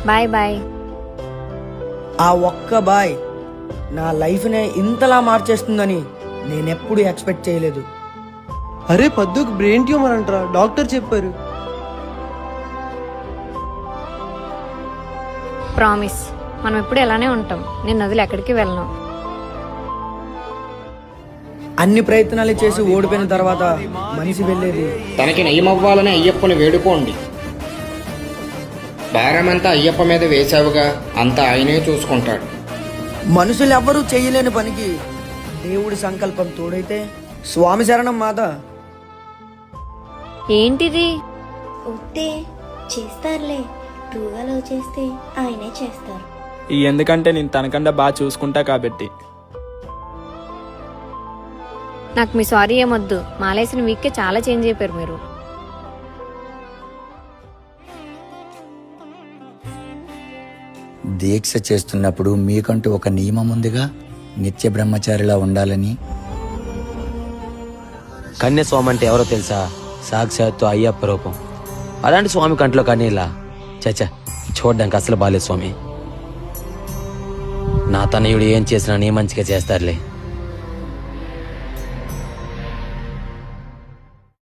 Bye bye. ఆ ఒక్క bye నా లైఫ్నే ఇంతలా మార్చేస్తుందని నేనెప్పుడు ఎక్స్పెక్ట్ చేయలేదు. అరే పద్దుకు బ్రెయిన్ ట్యూమర్ అంటారా, డాక్టర్ చెప్పారు. ప్రామిస్ మనం ఎప్పుడు ఇలానే ఉంటాం. నేను వదిలి ఎక్కడికి వెళ్ళను. అన్ని ప్రయత్నాలు చేసి ఓడిపోయిన తర్వాత మనిషి వెళ్ళేది తనకి నయమవ్వాలని అయ్యప్పని వేడుకోండి. భారమంతా అయ్యప్ప మీద వేశావుగా, అంతా ఆయనే చూసుకుంటాడు. మనుషులు ఎవ్వరూ చేయలేని పనికి దేవుడి సంకల్పం తోడైతే స్వామి శరణం మాత. ఏంటిది? వద్దే, చేస్తారులే. ట్రూగా లవ్ చేస్తే ఆయనే చేస్తారు. ఎందుకంటే నేను తనకన్నా బాగా చూసుకుంటా కాబట్టి. నాకు మీ సారీ ఏమొద్దు. మాలేసిన వీక్కే చాలా చేంజ్ అయిపోయారు మీరు. దీక్ష చేస్తున్నప్పుడు మీకంటూ ఒక నియమం ఉందిగా, నిత్య బ్రహ్మచారిలా ఉండాలని. కన్యస్వామి అంటే ఎవరో తెలుసా? సాక్షాత్తు అయ్యప్ప రూపం. అలాంటి స్వామి కంట్లో కన్నీలా చచ్చా, చూడడానికి అసలు బాలేదు స్వామి. నా తనయుడు ఏం చేసినా నీ మంచిగా చేస్తారులే.